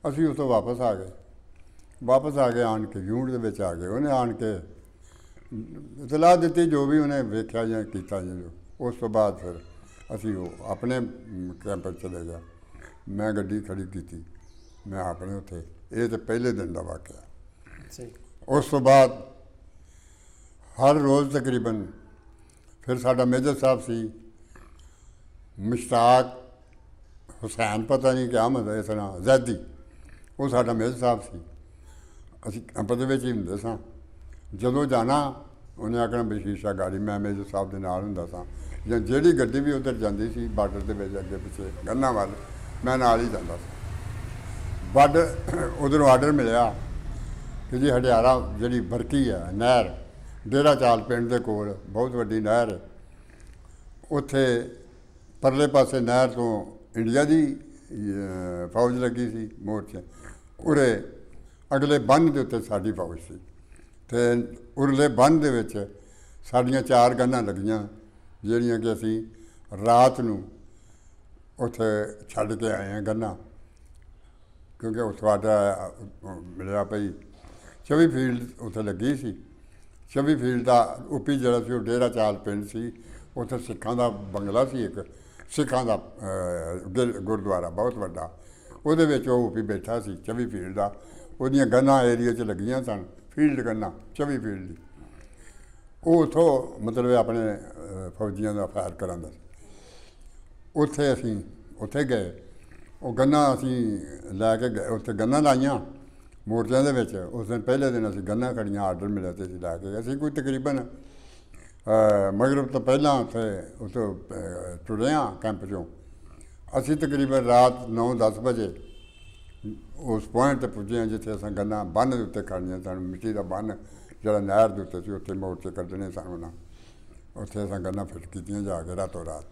ਅਸੀਂ ਉਸ ਤੋਂ ਵਾਪਸ ਆ ਗਏ। ਆਣ ਕੇ ਯੂਨਿਟ ਦੇ ਵਿੱਚ ਆ ਗਏ। ਉਹਨੇ ਆਣ ਕੇ ਇਤਲਾਹ ਦਿੱਤੀ ਜੋ ਵੀ ਉਹਨੇ ਵੇਖਿਆ ਜਾਂ ਕੀਤਾ। ਜੋ ਉਸ ਤੋਂ ਬਾਅਦ ਫਿਰ ਅਸੀਂ ਉਹ ਆਪਣੇ ਕੈਂਪ 'ਚ ਚਲੇ ਗਿਆ। ਮੈਂ ਗੱਡੀ ਖੜੀ ਕੀਤੀ, ਮੈਂ ਆਪਣੇ ਉੱਥੇ, ਇਹ ਤਾਂ ਪਹਿਲੇ ਦਿਨ ਦਾ ਵਾਕਿਆ। ਸਹੀ। ਉਸ ਤੋਂ ਬਾਅਦ ਹਰ ਰੋਜ਼ ਤਕਰੀਬਨ ਫਿਰ ਸਾਡਾ ਮੇਜਰ ਸਾਹਿਬ ਸੀ ਮੁਸ਼ਤਾਕ ਹੁਸੈਨ, ਪਤਾ ਨਹੀਂ ਕਿਆ ਮਤਲਬ ਇਸ ਤਰ੍ਹਾਂ ਜ਼ੈਦੀ, ਉਹ ਸਾਡਾ ਮੇਜਰ ਸਾਹਿਬ ਸੀ। ਅਸੀਂ ਕੈਂਪ ਦੇ ਵਿੱਚ ਹੀ ਹੁੰਦੇ ਸਾਂ। ਜਦੋਂ ਜਾਣਾ ਉਹਨੇ ਆਖਣਾ ਵੀ ਸ਼ੀਸ਼ਾ ਗਾੜੀ, ਮੈਂ ਮੇਜਰ ਸਾਹਿਬ ਦੇ ਨਾਲ ਹੁੰਦਾ ਸਾਂ, ਜਾਂ ਜਿਹੜੀ ਗੱਡੀ ਵੀ ਉੱਧਰ ਜਾਂਦੀ ਸੀ ਬਾਰਡਰ ਦੇ ਵਿੱਚ ਅੱਗੇ ਪਿੱਛੇ ਗੰਨਾਂ ਵੱਲ, ਮੈਂ ਨਾਲ ਹੀ ਜਾਂਦਾ ਸੀ। ਬਾਰਡਰ ਉੱਧਰੋਂ ਆਰਡਰ ਮਿਲਿਆ ਕਿ ਜੀ ਹਡਿਆਰਾ ਜਿਹੜੀ ਬਰਕੀ ਹੈ ਨਹਿਰ, ਡੇਰਾ ਚਾਲ ਪਿੰਡ ਦੇ ਕੋਲ ਬਹੁਤ ਵੱਡੀ ਨਹਿਰ, ਉੱਥੇ ਪਰਲੇ ਪਾਸੇ ਨਹਿਰ ਤੋਂ ਇੰਡੀਆ ਦੀ ਫੌਜ ਲੱਗੀ ਸੀ ਮੋਰਚੇ, ਉਰੇ ਅਗਲੇ ਬੰਨ੍ਹ ਦੇ ਉੱਤੇ ਸਾਡੀ ਫੌਜ ਸੀ, ਅਤੇ ਉਰਲੇ ਬੰਨ੍ਹ ਦੇ ਵਿੱਚ ਸਾਡੀਆਂ 4 ਗੰਨਾਂ ਲੱਗੀਆਂ, ਜਿਹੜੀਆਂ ਕਿ ਅਸੀਂ ਰਾਤ ਨੂੰ ਉੱਥੇ ਛੱਡ ਕੇ ਆਏ ਹਾਂ ਗੰਨਾਂ, ਕਿਉਂਕਿ ਉਹ ਤੁਹਾਡਾ ਮਿਲਿਆ ਪਈ 24 ਫੀਲਡ ਉੱਥੇ ਲੱਗੀ ਸੀ। 24 ਫੀਲਡ ਦਾ ਉਪੀ ਜਿਹੜਾ ਸੀ ਉਹ ਡੇਰਾ ਚਾਲ ਪਿੰਡ ਸੀ, ਉੱਥੇ ਸਿੱਖਾਂ ਦਾ ਬੰਗਲਾ ਸੀ, ਇੱਕ ਸਿੱਖਾਂ ਦਾ ਗੁਰਦੁਆਰਾ ਬਹੁਤ ਵੱਡਾ, ਉਹਦੇ ਵਿੱਚ ਉਹ ਉਪੀ ਬੈਠਾ ਸੀ 24 ਫੀਲਡ ਦਾ। ਉਹਦੀਆਂ ਗੰਨਾਂ ਏਰੀਏ 'ਚ ਲੱਗੀਆਂ ਸਨ, ਫੀਲਡ ਗੰਨਾਂ 24 ਫੀਲਡ ਦੀ। ਉਹ ਉੱਥੋਂ ਮਤਲਬ ਆਪਣੇ ਫੌਜੀਆਂ ਦਾ ਫਾਇਰ ਕਰਾਂਦਾ ਸੀ। ਉੱਥੇ ਅਸੀਂ ਉੱਥੇ ਗਏ, ਉਹ ਗੰਨਾਂ ਅਸੀਂ ਲੈ ਕੇ ਗਏ, ਉੱਥੇ ਗੰਨਾਂ ਲਾਈਆਂ ਮੋਰਚਿਆਂ ਦੇ ਵਿੱਚ। ਉਸ ਦਿਨ ਪਹਿਲੇ ਦਿਨ ਅਸੀਂ ਗੰਨਾਂ ਖੜੀਆਂ, ਆਰਡਰ ਮਿਲਿਆ ਅਤੇ ਅਸੀਂ ਲੈ ਕੇ ਗਏ। ਅਸੀਂ ਕੋਈ ਤਕਰੀਬਨ ਮਗਰਬ ਤੋਂ ਪਹਿਲਾਂ ਉੱਥੋਂ ਟੁਰੇ ਹਾਂ ਕੈਂਪ 'ਚੋਂ। ਅਸੀਂ ਤਕਰੀਬਨ ਰਾਤ 9-10 ਵਜੇ ਉਸ ਪੁਆਇੰਟ 'ਤੇ ਪੁੱਜੇ ਹਾਂ ਜਿੱਥੇ ਅਸੀਂ ਗੰਨਾਂ ਬੰਨ੍ਹ ਦੇ ਉੱਤੇ ਖੜਨੀਆਂ ਸਨ। ਮਿੱਟੀ ਦਾ ਬੰਨ੍ਹ ਜਿਹੜਾ ਨਹਿਰ ਦੇ ਉੱਤੇ ਸੀ, ਉੱਥੇ ਮੋਰਚੇ ਕੱਢਣੇ ਸਨ ਉਹਨਾਂ, ਉੱਥੇ ਅਸੀਂ ਗੰਨਾਂ ਫਿੱਟ ਕੀਤੀਆਂ ਜਾ ਕੇ ਰਾਤੋਂ ਰਾਤ।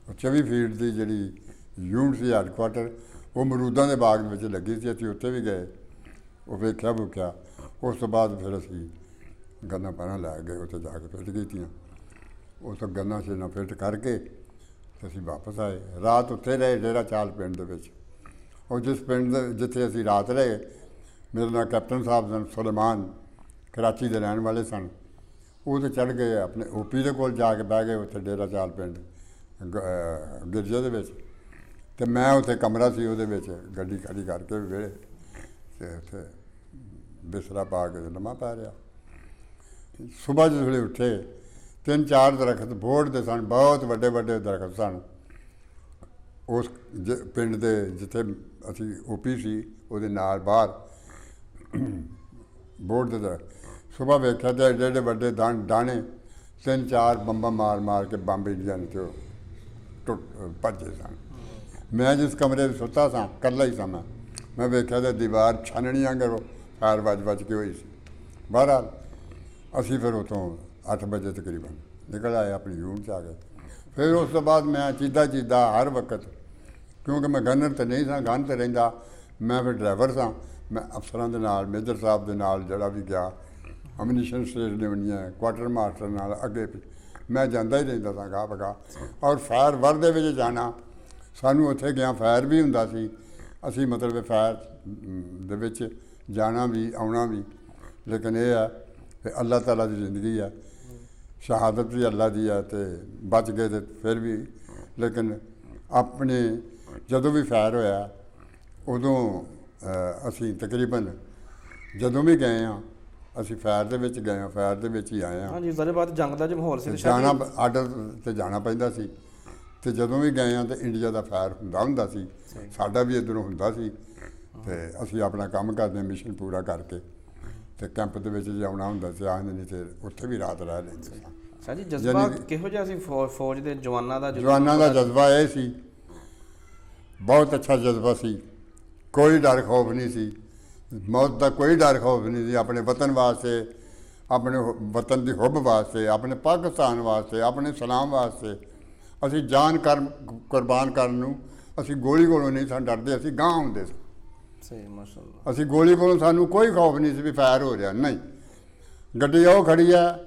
ਉਹ 24 ਫੀਟ ਦੀ ਜਿਹੜੀ ਯੂਨਿਟ ਸੀ ਹੈਡਕੁਆਟਰ, ਉਹ ਅਮਰੂਦਾਂ ਦੇ ਬਾਗ ਵਿੱਚ ਲੱਗੀ ਸੀ। ਅਸੀਂ ਉੱਥੇ ਵੀ ਗਏ, ਉਹ ਵੇਖਿਆ ਭੁੱਖਿਆ। ਉਸ ਤੋਂ ਬਾਅਦ ਫਿਰ ਅਸੀਂ ਗੰਨਾਂ ਪਹਿਲਾਂ ਲੈ ਗਏ, ਉੱਥੇ ਜਾ ਕੇ ਫਿੱਟ ਕੀਤੀਆਂ। ਉਸ ਤੋਂ ਗੰਨਾਂ ਸ਼ੇਨਾਂ ਫਿੱਟ ਕਰਕੇ ਅਸੀਂ ਵਾਪਸ ਆਏ। ਰਾਤ ਉੱਥੇ ਰਹੇ ਡੇਰਾ ਚਾਲ ਪਿੰਡ ਦੇ ਵਿੱਚ। ਉਹ ਜਿਸ ਪਿੰਡ ਦੇ ਜਿੱਥੇ ਅਸੀਂ ਰਾਤ ਰਹੇ, ਮੇਰੇ ਨਾਲ ਕੈਪਟਨ ਸਾਹਿਬ ਸਨ ਸੁਲੇਮਾਨ, ਕਰਾਚੀ ਦੇ ਰਹਿਣ ਵਾਲੇ ਸਨ। ਉਹ ਤਾਂ ਚੜ੍ਹ ਗਏ ਆਪਣੇ ਓਪੀ ਦੇ ਕੋਲ ਜਾ ਕੇ ਬਹਿ ਗਏ ਉੱਥੇ ਡੇਰਾ ਚਾਲ ਪਿੰਡ ਗਿਰਜੇ ਦੇ ਵਿੱਚ, ਅਤੇ ਮੈਂ ਉੱਥੇ ਕਮਰਾ ਸੀ ਉਹਦੇ ਵਿੱਚ ਗੱਡੀ ਖੜੀ ਕਰਕੇ ਵਿਹੜੇ, ਅਤੇ ਉੱਥੇ ਬਿਸਤਰਾ ਪਾ ਕੇ ਲੰਮਾ ਪੈ ਰਿਹਾ। ਸੁਬਾਹ ਜਿਸ ਵੇਲੇ ਉੱਠੇ, 3-4 ਦਰਖਤ ਬੋਰਡ ਦੇ ਸਨ, ਬਹੁਤ ਵੱਡੇ ਵੱਡੇ ਦਰਖਤ ਸਨ ਉਸ ਪਿੰਡ ਦੇ ਜਿੱਥੇ ਅਸੀਂ ਓਪੀ ਸੀ, ਉਹਦੇ ਨਾਲ ਬਾਹਰ ਬੋਰਡ ਦੇ ਦਰਖਤ। ਸੁਬਾਹ ਵੇਖਿਆ ਤਾਂ ਐਡੇ ਐਡੇ ਵੱਡੇ ਦਾਣੇ 3-4 ਬੰਬਾਂ ਮਾਰ ਮਾਰ ਕੇ ਬੰਬ ਇੰਡੀਅਨ 'ਚ ਭੱਜੇ ਸਨ। ਮੈਂ ਜਿਸ ਕਮਰੇ ਵਿੱਚ ਸੁੱਤਾ ਸਾਂ, ਇਕੱਲਾ ਹੀ ਸਾਂ ਮੈਂ ਵੇਖਿਆ ਤਾਂ ਦੀਵਾਰ ਛਾਨਣੀਆਂ ਕਰੋ ਫਾਇਰ ਵੱਜ ਕੇ ਹੋਈ ਸੀ। ਬਹਰਹਾਲ ਅਸੀਂ ਫਿਰ ਉੱਥੋਂ 8 ਵਜੇ ਤਕਰੀਬਨ ਨਿਕਲ ਆਏ, ਆਪਣੀ ਯੂਨਿਟ 'ਚ ਆ ਗਏ। ਫਿਰ ਉਸ ਤੋਂ ਬਾਅਦ ਮੈਂ ਚੀਦਾ ਹਰ ਵਕਤ, ਕਿਉਂਕਿ ਮੈਂ ਗਨਰ ਤਾਂ ਨਹੀਂ ਸਾਂ, ਗਨ 'ਤੇ ਰਹਿੰਦਾ, ਮੈਂ ਫਿਰ ਡਰਾਈਵਰ ਸਾਂ। ਮੈਂ ਅਫਸਰਾਂ ਦੇ ਨਾਲ, ਮੇਜਰ ਸਾਹਿਬ ਦੇ ਨਾਲ ਜਿਹੜਾ ਵੀ ਗਿਆ, ਅਮਨੀਸ਼ਨ ਸਟੇਜ ਲੈਣੀਆਂ, ਕੁਆਟਰ ਮਾਸਟਰ ਨਾਲ ਅੱਗੇ ਮੈਂ ਜਾਂਦਾ ਹੀ ਰਹਿੰਦਾ ਸਾਂ ਗਾਹ ਬਗਾ। ਔਰ ਫਾਇਰ ਵਰ ਦੇ ਵਿੱਚ ਜਾਣਾ, ਸਾਨੂੰ ਉੱਥੇ ਗਿਆ ਫਾਇਰ ਵੀ ਹੁੰਦਾ ਸੀ। ਅਸੀਂ ਮਤਲਬ ਫਾਇਰ ਦੇ ਵਿੱਚ ਜਾਣਾ ਵੀ ਆਉਣਾ ਵੀ, ਲੇਕਿਨ ਇਹ ਹੈ ਕਿ ਅੱਲਾਹ ਤਾਲਾ ਦੀ ਜ਼ਿੰਦਗੀ ਹੈ, ਸ਼ਹਾਦਤ ਵੀ ਅੱਲਾ ਦੀ ਹੈ, ਅਤੇ ਬਚ ਗਏ ਤੇ ਫਿਰ ਵੀ। ਲੇਕਿਨ ਆਪਣੇ ਜਦੋਂ ਵੀ ਫਾਇਰ ਹੋਇਆ ਉਦੋਂ ਅਸੀਂ ਤਕਰੀਬਨ ਜਦੋਂ ਵੀ ਗਏ ਹਾਂ, ਅਸੀਂ ਫਾਇਰ ਦੇ ਵਿੱਚ ਗਏ ਹਾਂ, ਫਾਇਰ ਦੇ ਵਿੱਚ ਹੀ ਆਏ ਹਾਂ। ਹਾਂਜੀ, ਉਹਦੇ ਬਾਅਦ ਜੰਗ ਦਾ ਜੋ ਮਾਹੌਲ ਸੀ, ਜਾਣਾ ਆਰਡਰ 'ਤੇ ਜਾਣਾ ਪੈਂਦਾ ਸੀ, ਅਤੇ ਜਦੋਂ ਵੀ ਗਏ ਹਾਂ ਤਾਂ ਇੰਡੀਆ ਦਾ ਫਾਇਰ ਹੁੰਦਾ ਸੀ, ਸਾਡਾ ਵੀ ਇੱਧਰੋਂ ਹੁੰਦਾ ਸੀ, ਅਤੇ ਅਸੀਂ ਆਪਣਾ ਕੰਮ ਕਰਦੇ, ਮਿਸ਼ਨ ਪੂਰਾ ਕਰਕੇ, ਅਤੇ ਕੈਂਪ ਦੇ ਵਿੱਚ ਜੇ ਆਉਣਾ ਹੁੰਦਾ ਸੀ ਆਉਂਦੇ, ਨਹੀਂ ਤੇ ਉੱਥੇ ਵੀ ਰਾਤ ਰਹਿ ਲੈਂਦੇ ਸਾਂ। ਅੱਛਾ ਜੀ, ਜਜ਼ਬਾ ਕਿਹੋ ਜਿਹਾ ਸੀ ਫੌਜ ਦੇ ਜਵਾਨਾਂ ਦਾ? ਜਵਾਨਾਂ ਦਾ ਜਜ਼ਬਾ ਇਹ ਸੀ, ਬਹੁਤ ਅੱਛਾ ਜਜ਼ਬਾ ਸੀ। ਕੋਈ ਡਰ ਖੌਫ ਨਹੀਂ ਸੀ, ਮੌਤ ਦਾ ਕੋਈ ਡਰ ਖੌਫ ਨਹੀਂ ਸੀ। ਆਪਣੇ ਵਤਨ ਵਾਸਤੇ, ਆਪਣੇ ਵਤਨ ਦੀ ਹੁੱਬ ਵਾਸਤੇ, ਆਪਣੇ ਪਾਕਿਸਤਾਨ ਵਾਸਤੇ, ਆਪਣੇ ਸਲਾਮ ਵਾਸਤੇ ਅਸੀਂ ਜਾਨ ਕੁਰਬਾਨ ਕਰਨ ਨੂੰ ਅਸੀਂ ਗੋਲੀ ਕੋਲੋਂ ਨਹੀਂ ਸਾਂ ਡਰਦੇ, ਅਸੀਂ ਗਾਂਹ ਹੁੰਦੇ ਸੀ। ਸਹੀ, ਮਾਸ਼ਾਅੱਲਾ। ਅਸੀਂ ਗੋਲੀ ਕੋਲੋਂ ਸਾਨੂੰ ਕੋਈ ਖੌਫ ਨਹੀਂ ਸੀ ਵੀ ਫਾਇਰ ਹੋ ਰਿਹਾ, ਨਹੀਂ। ਗੱਡੀ ਉਹ ਖੜੀ ਆ,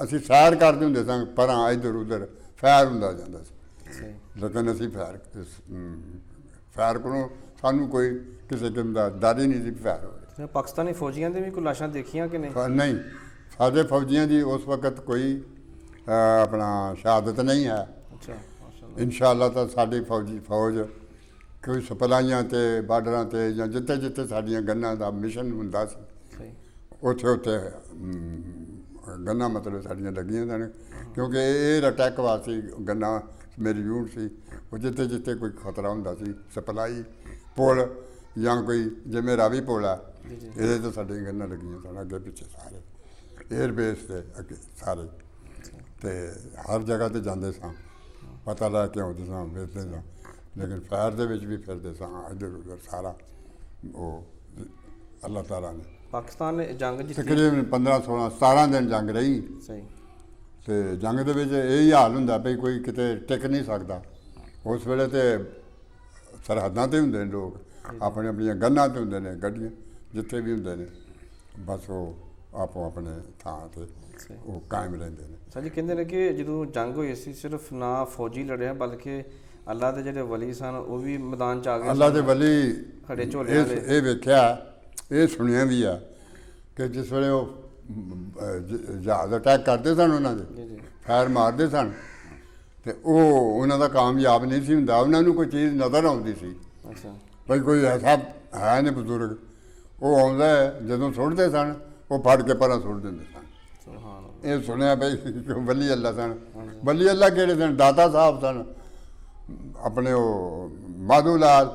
ਅਸੀਂ ਸੈਰ ਕਰਦੇ ਹੁੰਦੇ ਸਾਂ, ਪਰਾਂ ਇੱਧਰ ਉੱਧਰ ਫਾਇਰ ਹੁੰਦਾ ਜਾਂਦਾ ਸੀ, ਲੇਕਿਨ ਅਸੀਂ ਫਾਇਰ ਕੋਲੋਂ ਸਾਨੂੰ ਕੋਈ ਕਿਸੇ ਕਿਸਮ ਦਾ ਡਰ ਹੀ ਨਹੀਂ ਸੀ ਫਾਇਰ ਹੋ ਰਿਹਾ। ਪਾਕਿਸਤਾਨੀ ਫੌਜੀਆਂ ਦੇ ਵੀ ਕੋਈ ਲਾਸ਼ਾਂ ਦੇਖੀਆਂ ਕਿ ਨਹੀਂ? ਨਹੀਂ, ਸਾਡੇ ਫੌਜੀਆਂ ਦੀ ਉਸ ਵਕਤ ਕੋਈ ਆਪਣਾ ਸ਼ਹਾਦਤ ਨਹੀਂ ਹੈ। ਅੱਛਾ, ਇਨਸ਼ਾਅੱਲਾ ਤਾਂ ਸਾਡੀ ਫੌਜ ਕੋਈ ਸਪਲਾਈਆਂ ਤੇ ਬਾਰਡਰਾਂ ਤੇ ਜਾਂ ਜਿੱਥੇ ਜਿੱਥੇ ਸਾਡੀਆਂ ਗੰਨਾਂ ਦਾ ਮਿਸ਼ਨ ਹੁੰਦਾ ਸੀ ਸਹੀ ਉੱਥੇ ਗੰਨਾਂ ਮਤਲਬ ਸਾਡੀਆਂ ਲੱਗੀਆਂ ਸਨ, ਕਿਉਂਕਿ ਇਹ ਅਟੈਕ ਵਾਸਤੇ ਗੰਨਾਂ ਮੇਰੀ ਯੂਨਿਟ ਸੀ। ਉਹ ਜਿੱਥੇ ਜਿੱਥੇ ਕੋਈ ਖਤਰਾ ਹੁੰਦਾ ਸੀ, ਸਪਲਾਈ ਪੁਲ ਜਾਂ ਕੋਈ ਜਿਵੇਂ ਰਾਵੀ ਪੁਲ ਆ, ਇਹਦੇ ਤੇ ਸਾਡੀਆਂ ਗੰਨਾਂ ਲੱਗੀਆਂ ਸਨ ਅੱਗੇ ਪਿੱਛੇ ਸਾਰੇ 에ਅਰਬੇਸ ਤੇ ਅੱਗੇ ਸਾਰੇ, ਤੇ ਹਰ ਜਗ੍ਹਾ ਤੇ ਜਾਂਦੇ ਸਾਂ, ਪਤਾ ਲੈ ਕੇ ਆਉਂਦੇ ਸਾਂ, ਵੇਖਦੇ ਸਾਂ, ਲੇਕਿਨ ਫਾਇਰ ਦੇ ਵਿੱਚ ਵੀ ਫਿਰਦੇ ਸਾਂ ਇੱਧਰ ਉੱਧਰ ਸਾਰਾ। ਉਹ ਅੱਲਾਹ ਤਾਲਾ ਨੇ ਪਾਕਿਸਤਾਨ ਨੇ ਜੰਗ ਜਿੱਤੀ। ਤਕਰੀਬਨ 15 16 17 ਦਿਨ ਜੰਗ ਰਹੀ, ਸਹੀ ਤੇ ਜੰਗ ਦੇ ਵਿੱਚ ਇਹ ਹੀ ਹਾਲ ਹੁੰਦਾ ਵੀ ਕੋਈ ਕਿਤੇ ਟਿਕ ਨਹੀਂ ਸਕਦਾ। ਉਸ ਵੇਲੇ ਤੇ ਸਰਹੱਦਾਂ ਤੇ ਹੁੰਦੇ ਨੇ ਲੋਕ, ਆਪਣੀਆਂ ਗੰਨਾਂ ਤੇ ਹੁੰਦੇ ਨੇ, ਗੱਡੀਆਂ ਜਿੱਥੇ ਵੀ ਹੁੰਦੇ ਨੇ, ਬਸ ਉਹ ਆਪੋ ਆਪਣੇ ਥਾਂ ਤੇ ਉਹ ਕਾਇਮ ਰਹਿੰਦੇ ਨੇ। ਸਰ ਜੀ ਕਹਿੰਦੇ ਨੇ ਕਿ ਜਦੋਂ ਜੰਗ ਹੋਈ ਸੀ ਸਿਰਫ ਨਾ ਫੌਜੀ ਲੜਿਆ ਬਲਕਿ ਅੱਲਾ ਦੇ ਜਿਹੜੇ ਵਲੀ ਸਨ ਉਹ ਵੀ ਮੈਦਾਨ 'ਚ ਆ ਗਏ। ਅੱਲਾ ਦੇ ਵਲੀ ਖੜੇ ਝੋਲਿਆਂ ਵਾਲੇ। ਇਹ ਵੇਖਿਆ, ਇਹ ਸੁਣਿਆ ਵੀ ਆ ਕਿ ਜਿਸ ਵੇਲੇ ਉਹ ਜਹਾਜ਼ ਅਟੈਕ ਕਰਦੇ ਸਨ ਉਹਨਾਂ ਦੇ, ਜੀ ਜੀ ਫਾਇਰ ਮਾਰਦੇ ਸਨ, ਤੇ ਉਹ ਉਹਨਾਂ ਦਾ ਕਾਮਯਾਬ ਨਹੀਂ ਸੀ ਹੁੰਦਾ। ਉਹਨਾਂ ਨੂੰ ਕੋਈ ਚੀਜ਼ ਨਜ਼ਰ ਆਉਂਦੀ ਸੀ, ਅੱਛਾ ਭਾਈ ਕੋਈ ਐਸਾ ਹੈ ਨੇ ਬਜ਼ੁਰਗ, ਉਹ ਆਉਂਦਾ ਜਦੋਂ ਸੁੱਟਦੇ ਸਨ ਉਹ ਫੜ ਕੇ ਪਰਾਂ ਸੁੱਟ ਦਿੰਦੇ ਸਨ। ਸੁਭਾਨ ਅੱਲਾਹ। ਇਹ ਸੁਣਿਆ ਬਈ ਵਲੀ ਅੱਲਾ ਸਨ। ਵਲੀ ਅੱਲਾ ਕਿਹੜੇ ਸਨ? ਦਾਤਾ ਸਾਹਿਬ ਸਨ ਆਪਣੇ, ਉਹ ਮਾਧੂ ਲਾਲ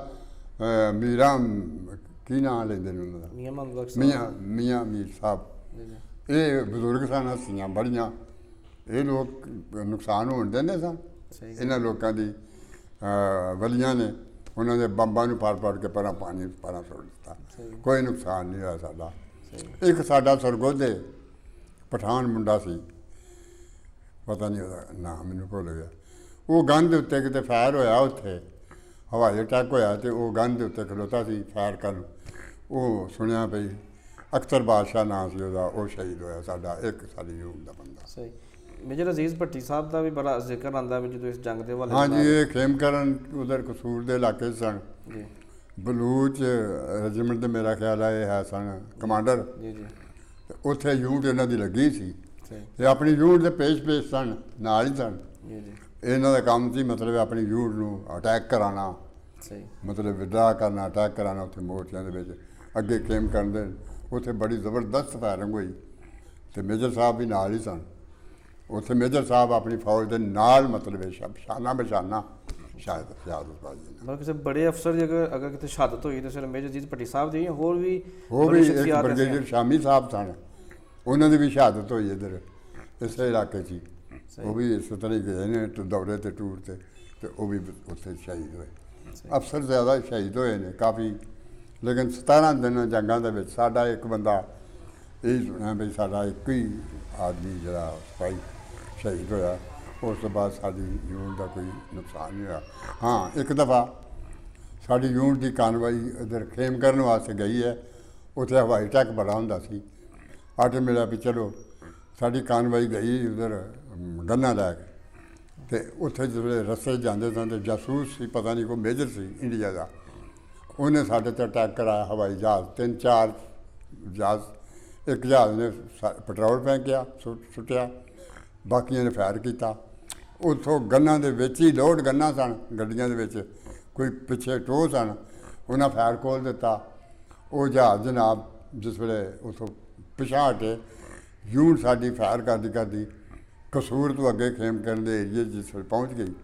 ਮੀਰਾਂ, ਕੀ ਨਾਂ ਲੈਂਦੇ ਨੇ ਉਹਨਾਂ ਦਾ, ਮੀਆਂ ਮੁਹੰਮਦ ਬਖਸ਼ ਮੀਆਂ ਮੀਰ ਸਾਹਿਬ। ਜੀ ਜੀ ਇਹ ਬਜ਼ੁਰਗ ਸਨ, ਹਸਤੀਆਂ ਬੜੀਆਂ। ਇਹ ਲੋਕ ਨੁਕਸਾਨ ਹੋਣ ਦਿੰਦੇ ਸਨ ਸਹੀ ਇਹਨਾਂ ਲੋਕਾਂ ਦੀ। ਵਲੀਆਂ ਨੇ ਉਹਨਾਂ ਦੇ ਬੰਬਾਂ ਨੂੰ ਪਾੜ ਕੇ ਪਰਾਂ ਪਾਣੀ ਪਰਾਂ ਸੁੱਟ ਦਿੱਤਾ, ਸਹੀ ਕੋਈ ਨੁਕਸਾਨ ਨਹੀਂ ਹੋਇਆ ਸਾਡਾ। ਸਹੀ ਇੱਕ ਸਾਡਾ ਸਰਗੋਧੇ ਪਠਾਨ ਮੁੰਡਾ ਸੀ, ਪਤਾ ਨਹੀਂ ਉਹਦਾ ਨਾਮ ਮੈਨੂੰ ਭੁੱਲ ਗਿਆ। ਉਹ ਗਨ ਦੇ ਉੱਤੇ ਕਿਤੇ ਫਾਇਰ ਹੋਇਆ, ਉੱਥੇ ਹਵਾਈ ਅਟੈਕ ਹੋਇਆ, ਤੇ ਉਹ ਗਨ ਦੇ ਉੱਤੇ ਖਲੋਤਾ ਸੀ ਫਾਇਰ ਕਰਨ। ਉਹ ਸੁਣਿਆ ਪਈ ਅਖਤਰ ਬਾਦਸ਼ਾਹ ਨਾਂ ਸੀ ਉਹਦਾ, ਉਹ ਸ਼ਹੀਦ ਹੋਇਆ ਸਾਡਾ ਇੱਕ ਸਾਡੀ ਯੂਨਿਟ ਦਾ ਬੰਦਾ। ਸਹੀ। ਮੇਜਰ ਅਜ਼ੀਜ਼ ਭੱਟੀ ਸਾਹਿਬ ਦਾ ਵੀ ਬੜਾ ਜ਼ਿਕਰ ਆਉਂਦਾ ਵੀ ਜਦੋਂ ਇਸ ਜੰਗ ਦੇ ਹਵਾਲੇ ਹਾਂਜੀ, ਇਹ ਖੇਮਕਰਨ ਉਧਰ ਕਸੂਰ ਦੇ ਇਲਾਕੇ 'ਚ ਸਨ। ਜੀ ਬਲੂਚ ਰੈਜੀਮੈਂਟ ਦੇ ਮੇਰਾ ਖਿਆਲ ਹੈ ਇਹ ਹੈ ਸਨ ਕਮਾਂਡਰ। ਜੀ ਜੀ ਤੇ ਉੱਥੇ ਯੂਨਿਟ ਇਹਨਾਂ ਦੀ ਲੱਗੀ ਸੀ, ਸਹੀ ਤੇ ਆਪਣੀ ਯੂਨਿਟ ਦੇ ਪੇਸ਼ ਸਨ, ਨਾਲ ਹੀ ਸਨ। ਜੀ ਜੀ ਇਹਨਾਂ ਦਾ ਕੰਮ ਸੀ ਮਤਲਬ ਆਪਣੀ ਯੂਨਿਟ ਨੂੰ ਅਟੈਕ ਕਰਾਉਣਾ, ਸਹੀ ਮਤਲਬ ਵਿਡਰਾ ਕਰਨਾ, ਅਟੈਕ ਕਰਾਉਣਾ ਉੱਥੇ ਮੋਰਚਿਆਂ ਦੇ ਵਿੱਚ, ਅੱਗੇ ਖੇਮ ਕਰਦੇ। ਉੱਥੇ ਬੜੀ ਜ਼ਬਰਦਸਤ ਫਾਇਰਿੰਗ ਹੋਈ, ਤੇ ਮੇਜਰ ਸਾਹਿਬ ਵੀ ਨਾਲ ਹੀ ਸਨ। ਉੱਥੇ ਮੇਜਰ ਸਾਹਿਬ ਆਪਣੀ ਫੌਜ ਦੇ ਨਾਲ ਮਤਲਬ ਸ਼ਾਨਾ ਬਸ਼ਾਨਾ ਸ਼ਾਇਦ ਬਾਜੀ ਮਤਲਬ ਕਿਸੇ ਬੜੇ ਅਫਸਰ ਦੀ ਅਗਰ ਕਿਤੇ ਸ਼ਹਾਦਤ ਹੋਈ ਤਾਂ ਸਿਰ ਮੇਜਰ ਅਜ਼ੀਜ਼ ਭੱਟੀ ਸਾਹਿਬ ਦੀ ਹੋਰ ਵੀ ਉਹ ਬੜੀ ਵੀ ਇੱਕ ਸ਼ਖਸੀਅਤ ਐਸੇ ਬ੍ਰਿਗੇਡੀਅਰ ਸ਼ਾਮੀ ਸਾਹਿਬ ਸਨ, ਉਹਨਾਂ ਦੀ ਵੀ ਸ਼ਹਾਦਤ ਹੋਈ ਇੱਧਰ ਇਸੇ ਇਲਾਕੇ 'ਚ ਹੀ। ਉਹ ਵੀ ਇਸ ਤਰ੍ਹਾਂ ਹੀ ਗਏ ਨੇ ਦੌਰੇ ਤੇ ਟੂਰ ਤੇ ਉਹ ਵੀ ਉੱਥੇ ਸ਼ਹੀਦ ਹੋਏ। ਅਫਸਰ ਜ਼ਿਆਦਾ ਸ਼ਹੀਦ ਹੋਏ ਨੇ ਕਾਫੀ, ਲੇਕਿਨ 17 ਦਿਨ ਜੰਗਾਂ ਦੇ ਵਿੱਚ ਸਾਡਾ ਇੱਕ ਬੰਦਾ, ਇਹ ਸੁਣਿਆ ਵੀ ਸਾਡਾ ਇੱਕ ਹੀ ਆਦਮੀ ਜਿਹੜਾ ਸਿਪਾਹੀ ਸ਼ਹੀਦ ਹੋਇਆ। ਉਸ ਤੋਂ ਬਾਅਦ ਸਾਡੀ ਯੂਨਿਟ ਦਾ ਕੋਈ ਨੁਕਸਾਨ ਨਹੀਂ ਹੋਇਆ। ਹਾਂ, ਇੱਕ ਦਫਾ ਸਾਡੀ ਯੂਨਿਟ ਦੀ ਕਾਨਵਾਈ ਇੱਧਰ ਖੇਮ ਕਰਨ ਵਾਸਤੇ ਗਈ ਹੈ, ਉੱਥੇ ਹਵਾਈ ਅਟੈਕ ਬੜਾ ਹੁੰਦਾ ਸੀ। ਆਟੇ ਮਿਲਿਆ ਵੀ ਚਲੋ ਸਾਡੀ ਕਾਨਵਾਈ ਗਈ ਉਧਰ ਗੰਨਾ ਲੈ ਕੇ, ਤੇ ਉੱਥੇ ਜਿਹੜੇ ਰਸਤੇ 'ਚ ਜਾਂਦੇ ਸਨ ਤੇ ਜਾਸੂਸ ਸੀ, ਪਤਾ ਨਹੀਂ ਕੋਈ ਮੇਜਰ ਸੀ ਇੰਡੀਆ ਦਾ, ਉਹਨੇ ਸਾਡੇ 'ਤੇ ਅਟੈਕ ਕਰਾਇਆ। ਹਵਾਈ ਜਹਾਜ਼ 3-4 ਜਹਾਜ਼, ਇੱਕ ਜਹਾਜ਼ ਨੇ ਪੈਟਰੋਲ ਫੈਂਕਿਆ, ਸੁੱਟਿਆ, ਬਾਕੀਆਂ ਨੇ ਫਾਇਰ ਕੀਤਾ। ਉੱਥੋਂ ਗੰਨਾਂ ਦੇ ਵਿੱਚ ਹੀ ਲੋਡ ਗੰਨਾਂ ਸਨ ਗੱਡੀਆਂ ਦੇ ਵਿੱਚ, ਕੋਈ ਪਿੱਛੇ ਟੋਹ ਸਨ, ਉਹਨਾਂ ਫਾਇਰ ਖੋਲ੍ਹ ਦਿੱਤਾ। ਉਹ ਜਹਾਜ਼ ਜਨਾਬ ਜਿਸ ਵੇਲੇ ਉੱਥੋਂ ਪਿਛਾਂਹ ਹਟੇ, ਯੂਨਿਟ ਸਾਡੀ ਫਾਇਰ ਕਰਦੀ ਕਸੂਰ ਤੋਂ ਅੱਗੇ ਖੇਮ ਕਰਨ ਦੇ ਏਰੀਏ ਜਿਸ ਵੇਲੇ ਪਹੁੰਚ ਗਈ,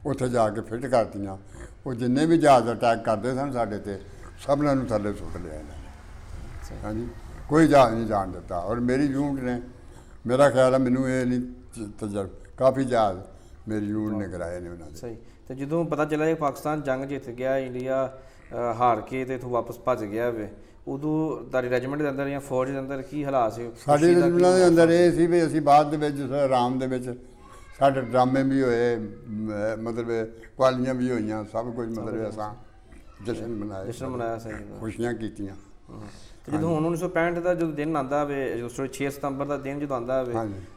ਉੱਥੇ ਜਾ ਕੇ ਫਿੱਟ ਕਰਤੀਆਂ। ਉਹ ਜਿੰਨੇ ਵੀ ਜਹਾਜ਼ ਅਟੈਕ ਕਰਦੇ ਸਨ ਸਾਡੇ 'ਤੇ, ਸਭਨਾਂ ਨੂੰ ਥੱਲੇ ਸੁੱਟ ਲਿਆ ਇਹਨਾਂ ਨੇ। ਹਾਂਜੀ, ਕੋਈ ਜਹਾਜ਼ ਨਹੀਂ ਜਾਣ ਦਿੱਤਾ। ਔਰ ਮੇਰੀ ਯੂਨਿਟ ਨੇ, ਮੇਰਾ ਖਿਆਲ ਹੈ ਮੈਨੂੰ ਇਹ ਨਹੀਂ ਕਾਫੀ ਜਹਾਜ਼ ਮੇਰੀ ਯੂਨਿਟ ਨੇ ਕਰਾਏ ਨੇ ਉਹਨਾਂ ਦੇ। ਸਹੀ। ਤੇ ਜਦੋਂ ਪਤਾ ਚੱਲਿਆ ਕਿ ਪਾਕਿਸਤਾਨ ਜੰਗ ਜਿੱਤ ਗਿਆ, ਇੰਡੀਆ ਹਾਰ ਕੇ ਤੇ ਇੱਥੋਂ ਵਾਪਸ ਭੱਜ ਗਿਆ ਵੇ, ਉਦੋਂ ਤੁਹਾਡੀ ਰੈਜੀਮੈਂਟ ਦੇ ਅੰਦਰ ਜਾਂ ਫੌਜ ਦੇ ਅੰਦਰ ਕੀ ਹਾਲਾਤ ਸੀ? ਸਾਡੀ ਰੈਜੀਮੈਂਟ ਦੇ ਅੰਦਰ ਇਹ ਸੀ ਵੀ ਅਸੀਂ ਬਾਅਦ ਦੇ ਵਿੱਚ ਆਰਾਮ ਦੇ ਵਿੱਚ ਸਾਡੇ ਡਰਾਮੇ ਵੀ ਹੋਏ, ਮਤਲਬ ਕੁਆਲੀਆਂ ਵੀ ਹੋਈਆਂ, ਸਭ ਕੁਝ ਮਤਲਬ ਅਸਾਂ ਜਸ਼ਨ ਮਨਾਇਆ ਸਹੀ, ਖੁਸ਼ੀਆਂ ਕੀਤੀਆਂ। ਤੇ ਜਦੋਂ ਹੁਣ 1965 ਦਾ ਜਦੋਂ ਦਿਨ ਆਉਂਦਾ ਵੇ, ਜਦੋਂ 6 ਸਤੰਬਰ ਦਾ ਦਿਨ ਜਦੋਂ ਆਉਂਦਾ ਵੇ,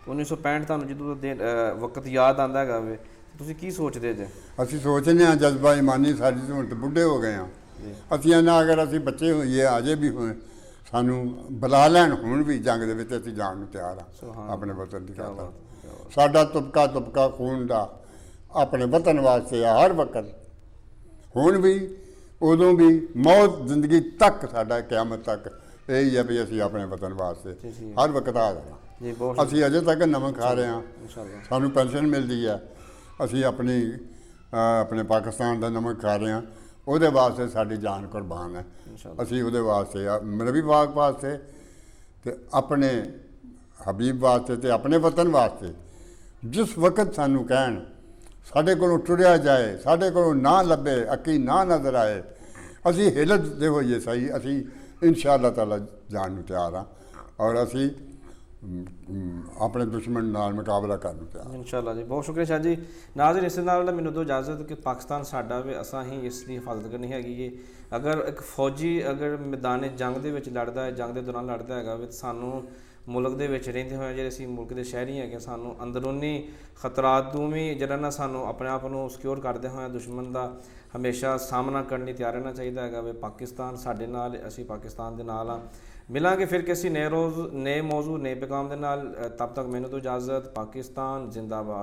1965 ਤੁਹਾਨੂੰ ਜਦੋਂ ਦਿਨ ਵਕਤ ਯਾਦ ਆਉਂਦਾ ਹੈਗਾ ਵੇ, ਤੁਸੀਂ ਕੀ ਸੋਚਦੇ ਜੇ? ਅਸੀਂ ਸੋਚਦੇ ਹਾਂ ਜਜ਼ਬਾ ਇਮਾਨੀ ਸਾਡੀ ਹੁਣ ਤਾਂ ਬੁੱਢੇ ਹੋ ਗਏ ਹਾਂ। ਅਸੀਂ ਇਹਨਾਂ ਅਗਰ ਅਸੀਂ ਬੱਚੇ ਹੋਈਏ ਅਜੇ ਵੀ ਹੋਏ, ਸਾਨੂੰ ਬੁਲਾ ਲੈਣ ਹੁਣ ਵੀ ਜੰਗ ਦੇ ਵਿੱਚ ਅਸੀਂ ਜਾਣ ਨੂੰ ਤਿਆਰ ਹਾਂ ਆਪਣੇ ਵਤਨ ਦੀ ਖਾਤਰ। ਸਾਡਾ ਤੁਪਕਾ ਖੂਨ ਦਾ ਆਪਣੇ ਵਤਨ ਵਾਸਤੇ ਆ ਹਰ ਵਕਤ। ਹੁਣ ਵੀ ਉਦੋਂ ਵੀ ਮੌਤ ਜ਼ਿੰਦਗੀ ਤੱਕ ਸਾਡਾ ਕਿਆਮਤ ਤੱਕ ਇਹ ਹੀ ਹੈ ਵੀ ਅਸੀਂ ਆਪਣੇ ਵਤਨ ਵਾਸਤੇ ਜੀ। ਹਰ ਵਕਤ ਆ ਜਾਣਾ। ਜੀ ਬਹੁਤ ਅਸੀਂ ਅਜੇ ਤੱਕ ਨਮਕ ਖਾ ਰਹੇ ਹਾਂ, ਇਨਸ਼ਾਅੱਲਾ। ਸਾਨੂੰ ਪੈਨਸ਼ਨ ਮਿਲਦੀ ਹੈ, ਅਸੀਂ ਆਪਣੇ ਪਾਕਿਸਤਾਨ ਦਾ ਨਮਕ ਖਾ ਰਹੇ ਹਾਂ, ਉਹਦੇ ਵਾਸਤੇ ਸਾਡੀ ਜਾਨ ਕੁਰਬਾਨ ਹੈ। ਇਨਸ਼ਾਅੱਲਾ। ਅਸੀਂ ਉਹਦੇ ਵਾਸਤੇ ਨਬੀ ਪਾਕ ਵਾਸਤੇ ਤੇ ਆਪਣੇ ਹਬੀਬ ਵਾਸਤੇ ਤੇ ਆਪਣੇ ਵਤਨ ਵਾਸਤੇ ਜਿਸ ਵਕਤ ਸਾਨੂੰ ਕਹਿਣ ਸਾਡੇ ਕੋਲੋਂ ਟੁਰਿਆ ਜਾਏ, ਸਾਡੇ ਕੋਲੋਂ ਨਾ ਲੱਭੇ, ਅੱਖੀ ਨਾ ਨਜ਼ਰ ਆਏ, ਅਸੀਂ ਹਿਲਤ ਦੇ ਹੋਈਏ ਸਹੀ, ਅਸੀਂ ਇਨਸ਼ਾ-ਅੱਲਾਹ ਤਾਲਾ ਜਾਣ ਨੂੰ ਤਿਆਰ ਹਾਂ ਔਰ ਅਸੀਂ ਆਪਣੇ ਦੁਸ਼ਮਣ ਨਾਲ ਮੁਕਾਬਲਾ ਕਰਨ ਨੂੰ ਤਿਆਰ। ਇਨਸ਼ਾਅੱਲਾ ਜੀ, ਬਹੁਤ ਸ਼ੁਕਰੀਆ ਸ਼ਾਹ ਜੀ। ਨਾਜ਼ਰੀਨ, ਇਸ ਨਾਲ ਮੈਨੂੰ ਦੋ ਇਜਾਜ਼ਤ ਕਿ ਪਾਕਿਸਤਾਨ ਸਾਡਾ ਵੇ, ਅਸਾਂ ਹੀ ਇਸ ਦੀ ਹਿਫਾਜ਼ਤ ਕਰਨੀ ਹੈਗੀ ਹੈ। ਅਗਰ ਇੱਕ ਫੌਜੀ ਅਗਰ ਮੈਦਾਨ ਜੰਗ ਦੇ ਵਿੱਚ ਲੜਦਾ ਹੈ, ਜੰਗ ਦੇ ਦੌਰਾਨ ਲੜਦਾ ਹੈਗਾ ਵੇ, ਸਾਨੂੰ ਮੁਲਕ ਦੇ ਵਿੱਚ ਰਹਿੰਦੇ ਹੋਏ ਜਿਹੜੇ ਅਸੀਂ ਮੁਲਕ ਦੇ ਸ਼ਹਿਰੀ ਹੈਗੇ, ਸਾਨੂੰ ਅੰਦਰੂਨੀ ਖਤਰਾਤ ਤੋਂ ਵੀ ਜਿਹੜਾ ਨਾ ਸਾਨੂੰ ਆਪਣੇ ਆਪ ਨੂੰ ਸਿਕਿਉਰ ਕਰਦੇ ਹੋਏ ਦੁਸ਼ਮਣ ਦਾ ਹਮੇਸ਼ਾ ਸਾਹਮਣਾ ਕਰਨ ਲਈ ਤਿਆਰ ਰਹਿਣਾ ਚਾਹੀਦਾ ਹੈਗਾ ਵੇ। ਪਾਕਿਸਤਾਨ ਸਾਡੇ ਨਾਲ, ਅਸੀਂ ਪਾਕਿਸਤਾਨ ਦੇ ਨਾਲ ਹਾਂ। ਮਿਲਾਂਗੇ ਫਿਰ ਕਿਸੇ ਨਏ ਮੌਜੂ ਨਏ ਪੈਗਾਮ ਦੇ ਨਾਲ। ਤਬ ਤੱਕ ਮੈਨੂੰ ਤੋਂ ਇਜਾਜ਼ਤ। ਪਾਕਿਸਤਾਨ ਜ਼ਿੰਦਾਬਾਦ।